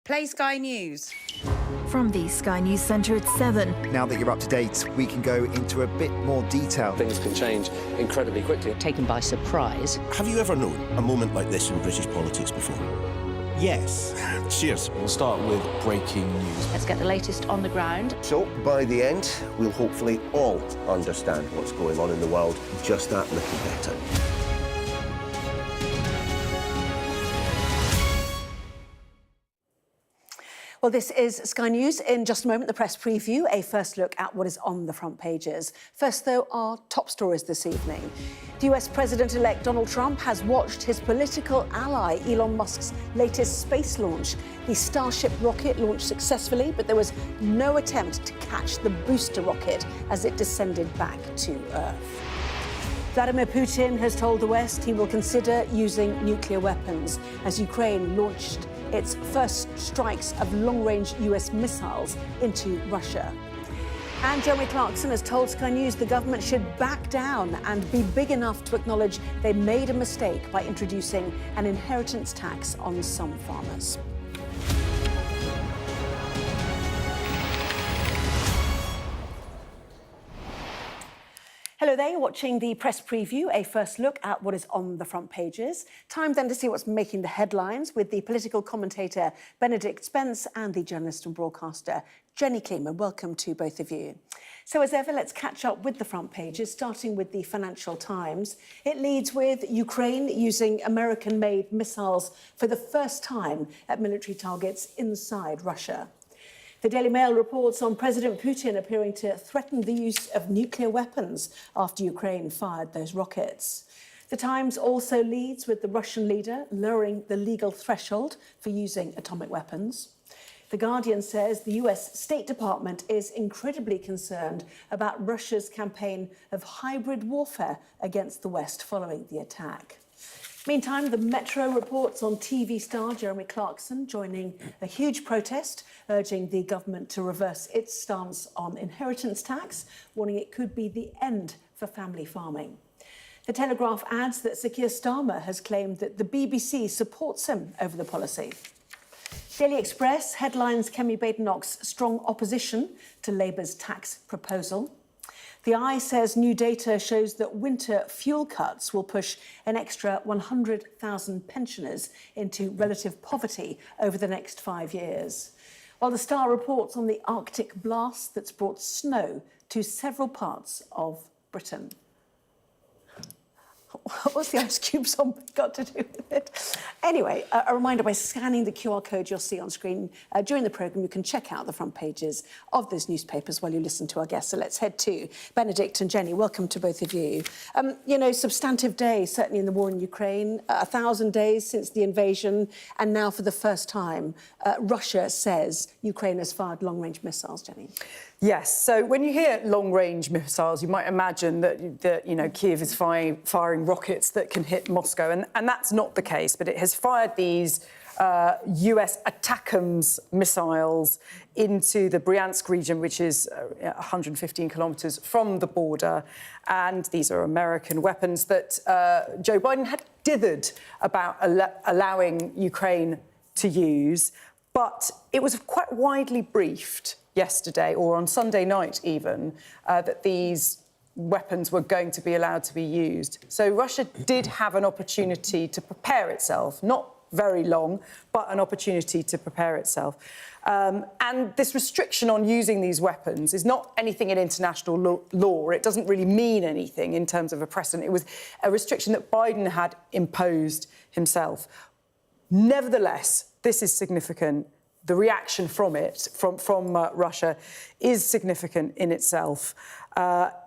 Play Sky News. From the Sky News Centre at 7. Now that you're up to date, we can go into a bit more detail. Things can change incredibly quickly. Taken by surprise. Have you ever known a moment like this in British politics before? Yes. Cheers. We'll start with breaking news. Let's get the latest on the ground. So, by the end, we'll hopefully all understand what's going on in the world just that little better. Well, this is Sky News. In just a moment, the press preview, a first look at what is on the front pages. First, though, our top stories this evening. The US President-elect Donald Trump has watched his political ally Elon Musk's latest space launch. The Starship rocket launched successfully, but there was no attempt to catch the booster rocket as it descended back to Earth. Vladimir Putin has told the West he will consider using nuclear weapons as Ukraine launched its first strikes of long-range US missiles into Russia. And Jeremy Clarkson has told Sky News the government should back down and be big enough to acknowledge they made a mistake by introducing an inheritance tax on some farmers. Hello there, you're watching the press preview, a first look at what is on the front pages. Time then to see what's making the headlines with the political commentator Benedict Spence and the journalist and broadcaster Jenny Kleeman. Welcome to both of you. So as ever, let's catch up with the front pages, starting with the Financial Times. It leads with Ukraine using American-made missiles for the first time at military targets inside Russia. The Daily Mail reports on President Putin appearing to threaten the use of nuclear weapons after Ukraine fired those rockets. The Times also leads with the Russian leader lowering the legal threshold for using atomic weapons. The Guardian says the US State Department is incredibly concerned about Russia's campaign of hybrid warfare against the West following the attack. Meantime, the Metro reports on TV star Jeremy Clarkson joining a huge protest, urging the government to reverse its stance on inheritance tax, warning it could be the end for family farming. The Telegraph adds that Sir Keir Starmer has claimed that the BBC supports him over the policy. Daily Express headlines Kemi Badenoch's strong opposition to Labour's tax proposal. The Eye says new data shows that winter fuel cuts will push an extra 100,000 pensioners into relative poverty over the next 5 years. While the Star reports on the Arctic blast that's brought snow to several parts of Britain. What's the ice cube song got to do with it? Anyway, a reminder, by scanning the QR code you'll see on screen during the programme, you can check out the front pages of those newspapers while you listen to our guests. So let's head to Benedict and Jenny. Welcome to both of you. You know, substantive day, certainly in the war in Ukraine, 1,000 days since the invasion, and now for the first time, Russia says Ukraine has fired long-range missiles, Jenny. Yes, so when you hear long-range missiles, you might imagine that you know, Kiev is firing rockets that can hit Moscow, and that's not the case, but it has fired these US ATACMS missiles into the Bryansk region, which is 115 kilometres from the border, and these are American weapons that Joe Biden had dithered about allowing Ukraine to use, but it was quite widely briefed yesterday, or on Sunday night even, that these weapons were going to be allowed to be used. So Russia did have an opportunity to prepare itself, not very long, but an opportunity to prepare itself. And this restriction on using these weapons is not anything in international law. It doesn't really mean anything in terms of a precedent. It was a restriction that Biden had imposed himself. Nevertheless, this is significant. The reaction from it, from Russia, is significant in itself.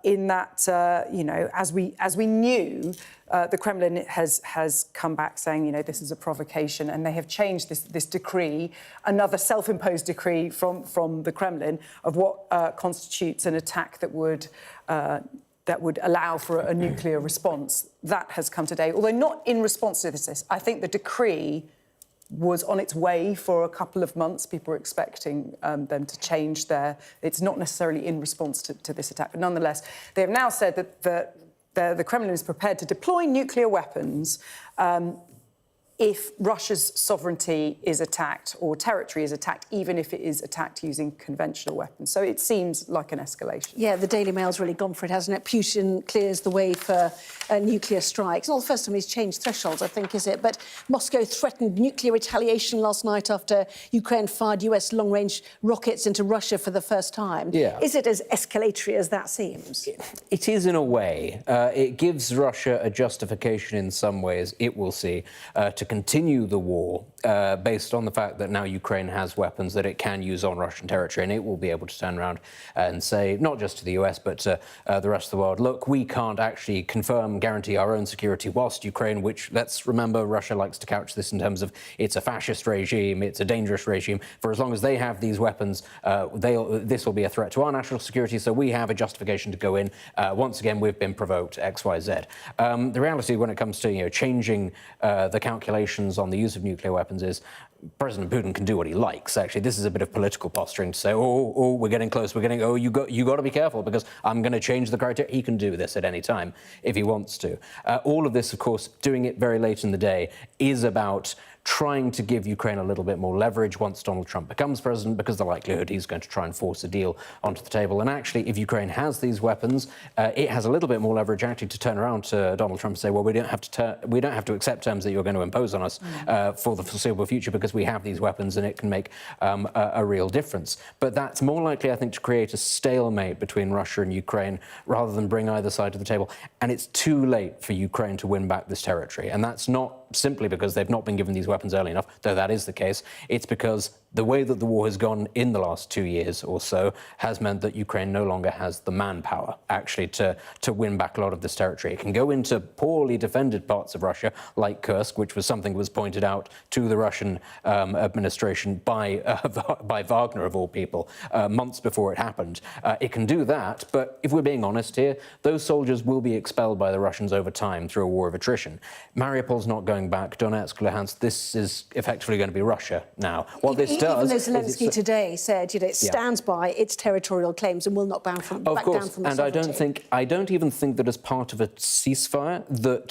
In that, you know, as we knew, the Kremlin has come back saying, you know, this is a provocation, and they have changed this decree, another self-imposed decree from the Kremlin of what constitutes an attack that would allow for a nuclear response. That has come today, although not in response to this. I think the decree was on its way for a couple of months. People were expecting them to change it's not necessarily in response to this attack, but nonetheless, they have now said that, the Kremlin is prepared to deploy nuclear weapons, if Russia's sovereignty is attacked or territory is attacked, even if it is attacked using conventional weapons. So it seems like an escalation. Yeah, the Daily Mail's really gone for it, hasn't it? Putin clears the way for nuclear strikes. It's not the first time he's changed thresholds, I think, is it? But Moscow threatened nuclear retaliation last night after Ukraine fired US long-range rockets into Russia for the first time. Yeah. Is it as escalatory as that seems? It is in a way. It gives Russia a justification in some ways, it will see, to continue the war based on the fact that now Ukraine has weapons that it can use on Russian territory, and it will be able to turn around and say, not just to the US, but to the rest of the world, look, we can't actually guarantee our own security whilst Ukraine, which, let's remember, Russia likes to couch this in terms of it's a fascist regime, it's a dangerous regime. For as long as they have these weapons, this will be a threat to our national security, so we have a justification to go in. Once again, we've been provoked, X, Y, Z. The reality when it comes to changing the calculations on the use of nuclear weapons is President Putin can do what he likes. Actually, this is a bit of political posturing to say, oh, we're getting close, you got to be careful because I'm going to change the criteria. He can do this at any time if he wants to. All of this, of course, doing it very late in the day is about trying to give Ukraine a little bit more leverage once Donald Trump becomes president, because the likelihood he's going to try and force a deal onto the table. And actually, if Ukraine has these weapons, it has a little bit more leverage actually to turn around to Donald Trump and say, well, we don't have to accept terms that you're going to impose on us for the foreseeable future because we have these weapons and it can make a real difference. But that's more likely, I think, to create a stalemate between Russia and Ukraine rather than bring either side to the table. And it's too late for Ukraine to win back this territory. And that's not simply because they've not been given these weapons early enough, though that is the case. It's because the way that the war has gone in the last 2 years or so has meant that Ukraine no longer has the manpower, actually, to win back a lot of this territory. It can go into poorly defended parts of Russia, like Kursk, which was something that was pointed out to the Russian administration by Wagner, of all people, months before it happened. It can do that, but if we're being honest here, those soldiers will be expelled by the Russians over time through a war of attrition. Mariupol's not going back. Donetsk, Luhansk, this is effectively going to be Russia now. What this does... Even though Zelensky today said, it stands by its territorial claims and will not back down from its sovereignty. And I don't even think that as part of a ceasefire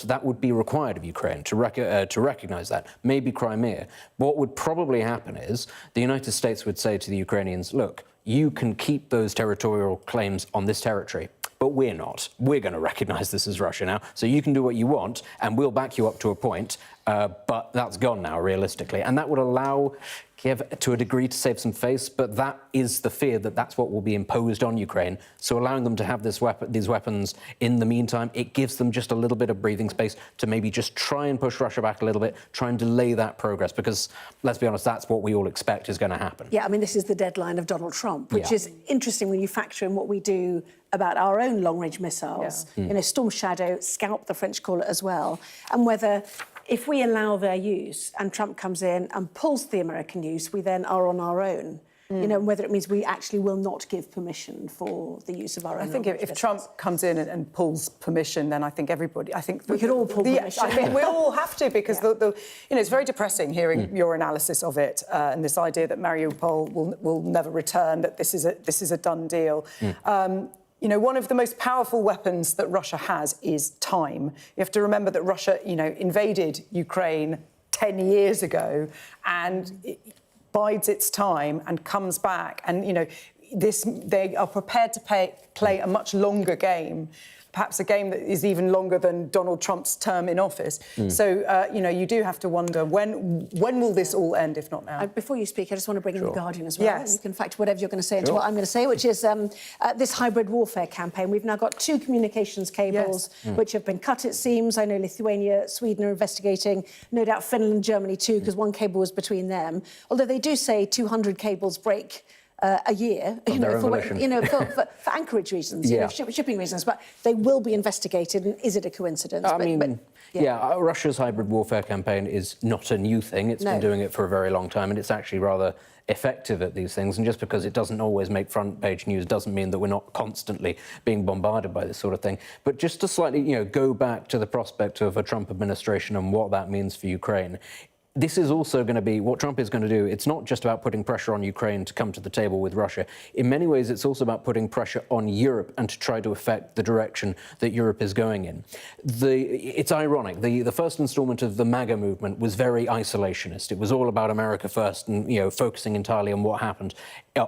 that would be required of Ukraine to recognise that. Maybe Crimea. What would probably happen is the United States would say to the Ukrainians, look, you can keep those territorial claims on this territory, but we're not. We're going to recognise this as Russia now, so you can do what you want, and we'll back you up to a point, but that's gone now, realistically. And that would allow Kiev, to a degree, to save some face, but that is the fear that that's what will be imposed on Ukraine. So allowing them to have these weapons in the meantime, it gives them just a little bit of breathing space to maybe just try and push Russia back a little bit, try and delay that progress, because, let's be honest, that's what we all expect is going to happen. Yeah, I mean, this is the deadline of Donald Trump, which is interesting when you factor in what we do about our own long-range missiles. Storm Shadow, Scalp, the French call it as well, and whether, if we allow their use and Trump comes in and pulls the American use, we then are on our own. Whether it means we actually will not give permission for the use of our own. I think if Trump comes in and pulls permission, then I think everybody... we could all pull permission. I think we all have to, because it's very depressing hearing your analysis of it and this idea that Mariupol will never return, that this is a done deal. One of the most powerful weapons that Russia has is time. You have to remember that Russia, invaded Ukraine 10 years ago and it bides its time and comes back. And, they are prepared to play a much longer game, perhaps a game that is even longer than Donald Trump's term in office. So, you do have to wonder, when will this all end, if not now? Before you speak, I just want to bring in The Guardian as well. Yes. You can factor whatever you're going to say into what I'm going to say, which is this hybrid warfare campaign. We've now got 2 communications cables which have been cut, it seems. I know Lithuania, Sweden are investigating, no doubt Finland, Germany too, because one cable was between them. Although they do say 200 cables break a year, for anchorage reasons, shipping reasons, but they will be investigated. And is it a coincidence? Russia's hybrid warfare campaign is not a new thing. It's been doing it for a very long time, and it's actually rather effective at these things. And just because it doesn't always make front-page news doesn't mean that we're not constantly being bombarded by this sort of thing. But just to slightly, go back to the prospect of a Trump administration and what that means for Ukraine. this is also going to be what Trump is going to do. It's not just about putting pressure on Ukraine to come to the table with Russia. In many ways, it's also about putting pressure on Europe and to try to affect the direction that Europe is going in. It's ironic. The first installment of the MAGA movement was very isolationist. It was all about America first and, focusing entirely on what happened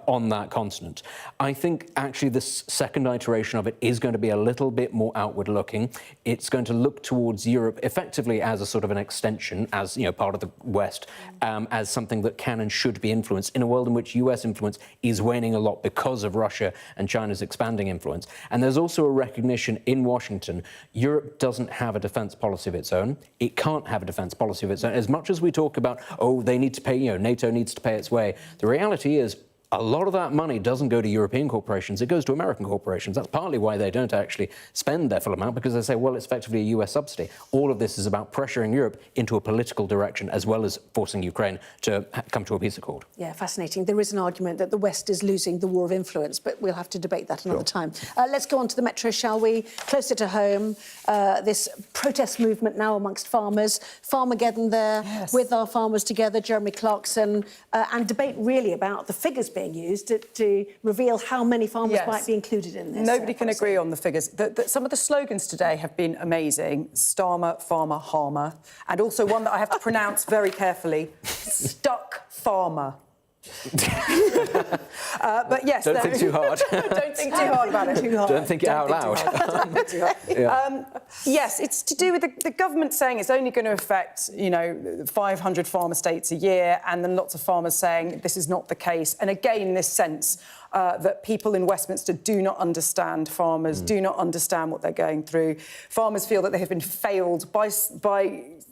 on that continent. I think actually this second iteration of it is going to be a little bit more outward looking. It's going to look towards Europe effectively as a sort of an extension, as part of the West, as something that can and should be influenced in a world in which US influence is waning a lot because of Russia and China's expanding influence. And there's also a recognition in Washington, Europe doesn't have a defense policy of its own. It can't have a defense policy of its own. As much as we talk about, they need to pay, NATO needs to pay its way, the reality is a lot of that money doesn't go to European corporations, it goes to American corporations. That's partly why they don't actually spend their full amount, because they say, well, it's effectively a US subsidy. All of this is about pressuring Europe into a political direction, as well as forcing Ukraine to come to a peace accord. Yeah, fascinating. There is an argument that the West is losing the war of influence, but we'll have to debate that another time. Let's go on to the Metro, shall we? Closer to home, this protest movement now amongst farmers. Farmageddon there, with our farmers together, Jeremy Clarkson, and debate really about the figures being used to reveal how many farmers might be included in this. Nobody can agree on the figures. Some of the slogans today have been amazing. Starmer, farmer, harmer. And also one that I have to pronounce very carefully, stuck farmer. But yes, don't think too hard. Don't think too hard about it. Don't think it out loud. Yes, it's to do with the government saying it's only going to affect 500 farmer states a year, and then lots of farmers saying this is not the case. And again, this sense that people in Westminster do not understand farmers, do not understand what they're going through. Farmers feel that they have been failed by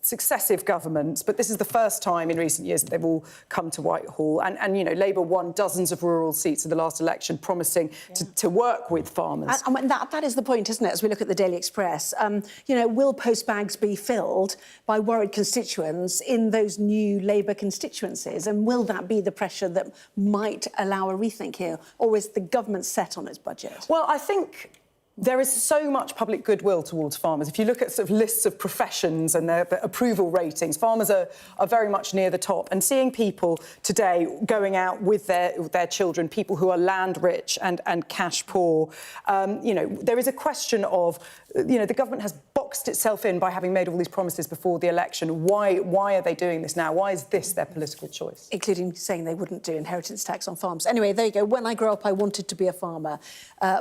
successive governments, but this is the first time in recent years that they've all come to Whitehall. And Labour won dozens of rural seats in the last election, promising to work with farmers. And that is the point, isn't it, as we look at the Daily Express? Will postbags be filled by worried constituents in those new Labour constituencies? And will that be the pressure that might allow a rethink here? Or is the government set on its budget? Well, I think there is so much public goodwill towards farmers. If you look at sort of lists of professions and their approval ratings, farmers are very much near the top. And seeing people today going out with their children, people who are land rich and cash poor, there is a question of, the government has boxed itself in by having made all these promises before the election. Why are they doing this now? Why is this their political choice? Including saying they wouldn't do inheritance tax on farms. Anyway, there you go. When I grow up, I wanted to be a farmer.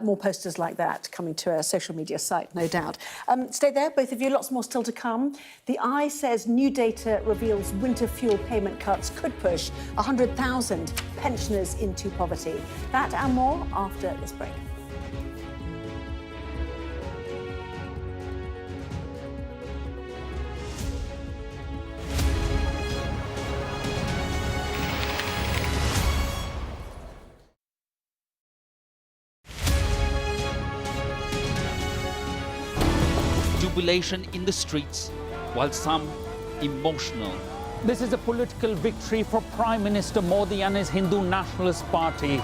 More posters like that coming to a social media site, no doubt. Stay there, both of you. Lots more still to come. The Eye says new data reveals winter fuel payment cuts could push 100,000 pensioners into poverty. That and more after this break. Jubilation in the streets, while some emotional. This is a political victory for Prime Minister Modi and his Hindu Nationalist Party.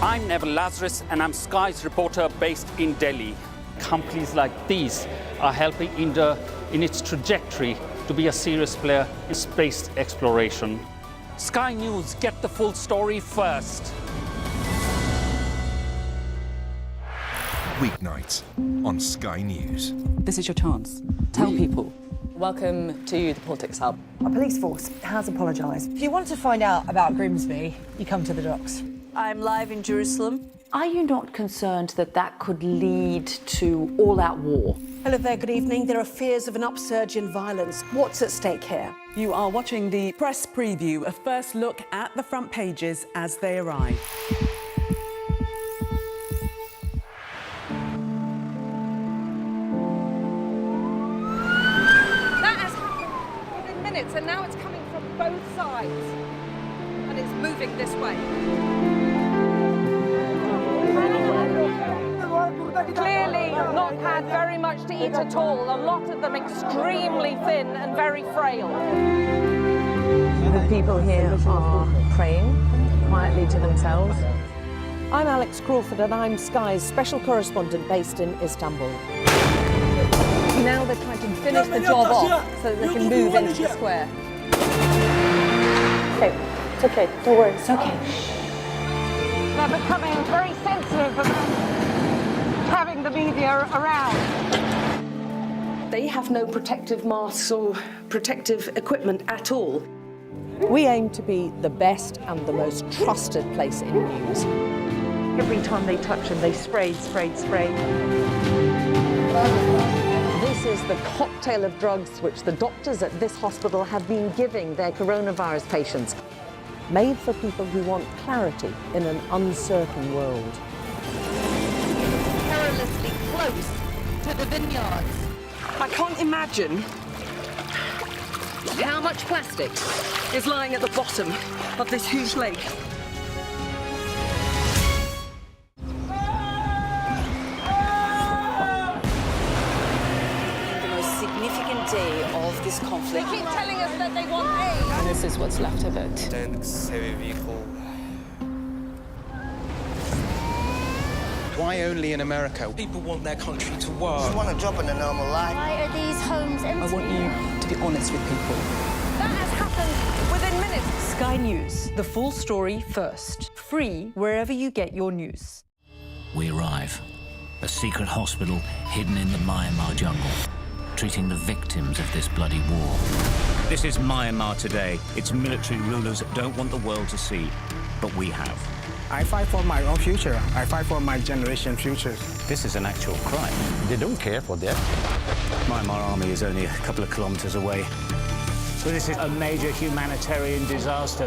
I'm Neville Lazarus and I'm Sky's reporter based in Delhi. Companies like these are helping India in its trajectory to be a serious player in space exploration. Sky News, get the full story first. Weeknights on Sky News. This is your chance. Tell people. Welcome to the Politics Hub. Our police force has apologised. If you want to find out about Grimsby, you come to the docks. I'm live in Jerusalem. Are you not concerned that that could lead to all-out war? Hello there, good evening. There are fears of an upsurge in violence. What's at stake here? You are watching the press preview, a first look at the front pages as they arrive. And now it's coming from both sides and it's moving this way. Clearly not had very much to eat at all, a lot of them extremely thin and very frail. The people here are praying quietly to themselves. I'm Alex Crawford and I'm Sky's special correspondent based in Istanbul. Now they're trying to finish the job off so that they can move into the square. Okay, it's okay. Don't worry, it's okay. They're becoming very sensitive about having the media around. They have no protective masks or protective equipment at all. We aim to be the best and the most trusted place in news. Every time they touch them, they spray. This is the cocktail of drugs which the doctors at this hospital have been giving their coronavirus patients. Made for people who want clarity in an uncertain world. Perilously close to the vineyards. I can't imagine how much plastic is lying at the bottom of this huge lake. The most significant day of this conflict. They keep telling us that they want aid. And this is what's left of it. Tanks, heavy vehicle. Why only in America? People want their country to work. Just want a job in a normal life. Why are these homes empty? I want you to be honest with people. That has happened within minutes. Sky News, the full story first. Free wherever you get your news. We arrive. A secret hospital hidden in the Myanmar jungle, treating the victims of this bloody war. This is Myanmar today. Its military rulers don't want the world to see, but we have. I fight for my own future. I fight for my generation's future. This is an actual crime. They don't care for that. Myanmar army is only a couple of kilometers away. So this is a major humanitarian disaster.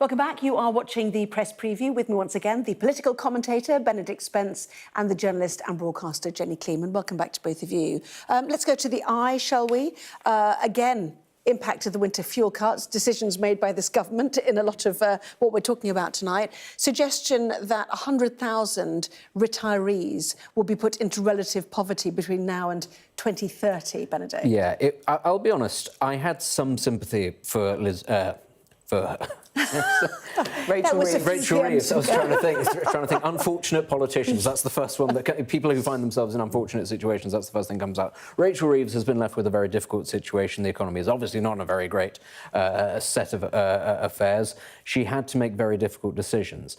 Welcome back. You are watching the press preview with me once again, the political commentator Benedict Spence and the journalist and broadcaster Jenny Kleeman. Welcome back to both of you. Let's go to the eye, shall we? Again, impact of the winter fuel cuts, decisions made by this government in a lot of what we're talking about tonight. Suggestion that 100,000 retirees will be put into relative poverty between now and 2030, Benedict. Yeah, I'll be honest, I had some sympathy for Rachel Reeves. I was trying to think. Unfortunate politicians. That's the first one. People who find themselves in unfortunate situations. That's the first thing that comes out. Rachel Reeves has been left with a very difficult situation. The economy is obviously not in a very great set of affairs. She had to make very difficult decisions.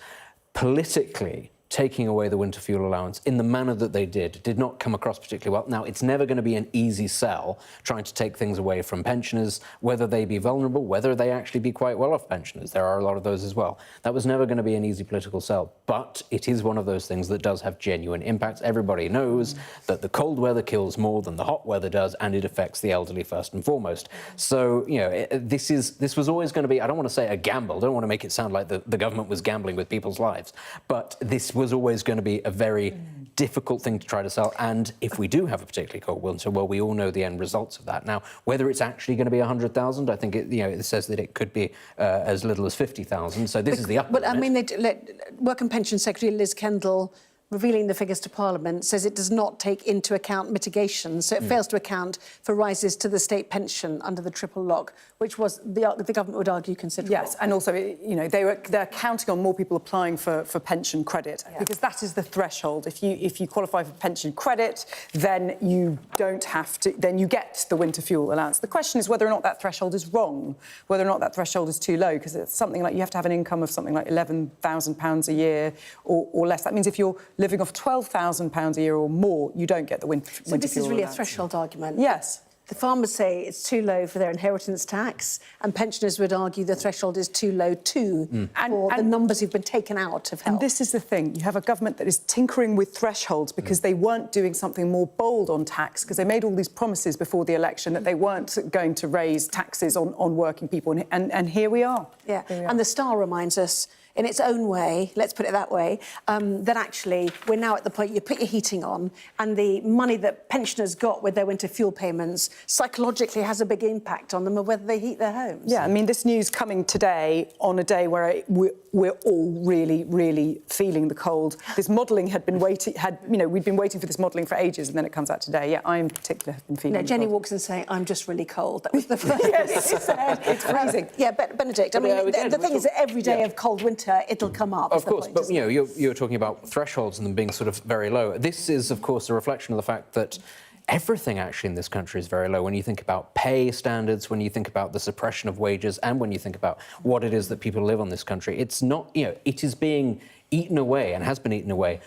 Politically, taking away the winter fuel allowance in the manner that they did not come across particularly well. Now, it's never going to be an easy sell trying to take things away from pensioners, whether they be vulnerable, whether they actually be quite well-off pensioners. There are a lot of those as well. That was never going to be an easy political sell, but it is one of those things that does have genuine impacts. Everybody knows that the cold weather kills more than the hot weather does, and it affects the elderly first and foremost. So, you know, this was always going to be, I don't want to say a gamble, I don't want to make it sound like the government was gambling with people's lives, but this was always going to be a very difficult thing to try to sell. And if we do have a particularly cold winter, well, we all know the end results of that. Now, whether it's actually going to be 100,000, I think it says that it could be as little as 50,000. So this is the upper limit. But I mean, Work and Pension Secretary Liz Kendall, revealing the figures to Parliament, says it does not take into account mitigation, so it fails to account for rises to the state pension under the triple lock, which was the government would argue considerable. Yes, and also, you know, they're counting on more people applying for pension credit because that is the threshold. If you qualify for pension credit, then you don't have to. Then you get the winter fuel allowance. The question is whether or not that threshold is wrong, whether or not that threshold is too low, because it's something like you have to have an income of something like £11,000 a year or less. That means if you're living off £12,000 a year or more, you don't get the winter fuel allowance. So this is really a threshold argument. Yes. The farmers say it's too low for their inheritance tax, and pensioners would argue the threshold is too low too for the numbers who've been taken out of health. And this is the thing. You have a government that is tinkering with thresholds because they weren't doing something more bold on tax, because they made all these promises before the election that they weren't going to raise taxes on working people. And here we are. Yeah, and the Star reminds us, in its own way, let's put it that way, that actually we're now at the point you put your heating on and the money that pensioners got with their winter fuel payments psychologically has a big impact on them of whether they heat their homes. Yeah, I mean, this news coming today on a day where we're all really, really feeling the cold. This modelling we'd been waiting for this modelling for ages, and then it comes out today. Yeah, I in particular have been feeling Jenny cold. walks in saying, I'm just really cold. That was the first yes, she said. It's freezing. Yeah, Benedict, I mean, the thing is that every day of cold winter, it'll come up. Of course, but, you know, you're talking about thresholds and them being sort of very low. This is, of course, a reflection of the fact that everything actually in this country is very low. When you think about pay standards, when you think about the suppression of wages, and when you think about what it is that people live on this country, it's not, it is being eaten away and has been eaten away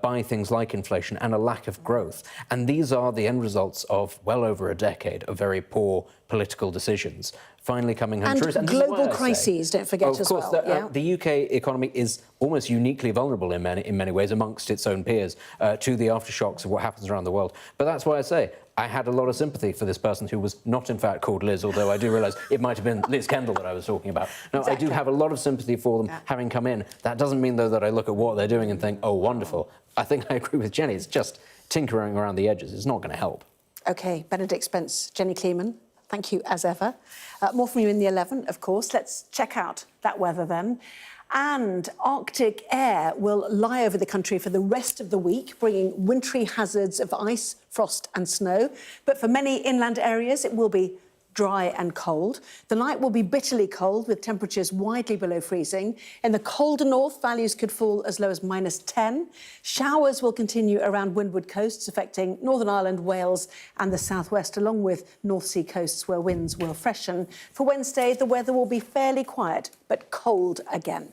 by things like inflation and a lack of growth. And these are the end results of well over a decade of very poor political decisions finally coming home true. And global crises, don't forget as well. Of course, the UK economy is almost uniquely vulnerable in many ways amongst its own peers to the aftershocks of what happens around the world. But that's why I say I had a lot of sympathy for this person who was not, in fact, called Liz, although I do realise it might have been Liz Kendall that I was talking about. No, exactly. I do have a lot of sympathy for them having come in. That doesn't mean, though, that I look at what they're doing and think, oh, wonderful. I think I agree with Jenny. It's just tinkering around the edges. It's not going to help. OK, Benedict Spence, Jenny Kleeman, thank you as ever. More from you in the 11, of course. Let's check out that weather then. And Arctic air will lie over the country for the rest of the week, bringing wintry hazards of ice, frost and snow. But for many inland areas, it will be dry and cold. The night will be bitterly cold, with temperatures widely below freezing. In the colder north, values could fall as low as -10. Showers will continue around windward coasts, affecting Northern Ireland, Wales and the southwest, along with North Sea coasts where winds will freshen. For Wednesday, the weather will be fairly quiet, but cold again.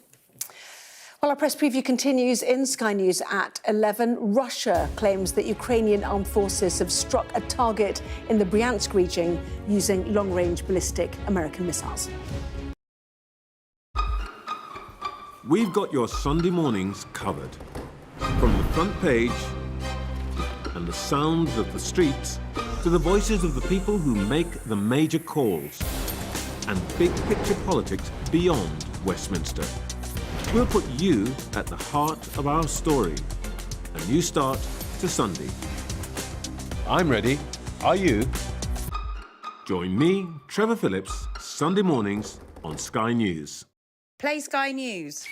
Well, our press preview continues in Sky News at 11. Russia claims that Ukrainian armed forces have struck a target in the Bryansk region using long-range ballistic American missiles. We've got your Sunday mornings covered. From the front page and the sounds of the streets to the voices of the people who make the major calls and big-picture politics beyond Westminster. We'll put you at the heart of our story. A new start to Sunday. I'm ready. Are you? Join me, Trevor Phillips, Sunday mornings on Sky News. Play Sky News.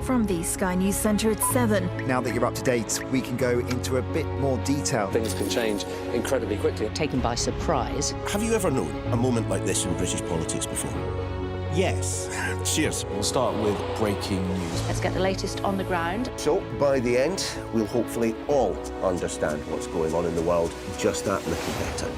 From the Sky News Centre at 7. Now that you're up to date, we can go into a bit more detail. Things can change incredibly quickly. Taken by surprise. Have you ever known a moment like this in British politics before? Yes. Cheers. We'll start with breaking news. Let's get the latest on the ground. So, by the end, we'll hopefully all understand what's going on in the world just that little better.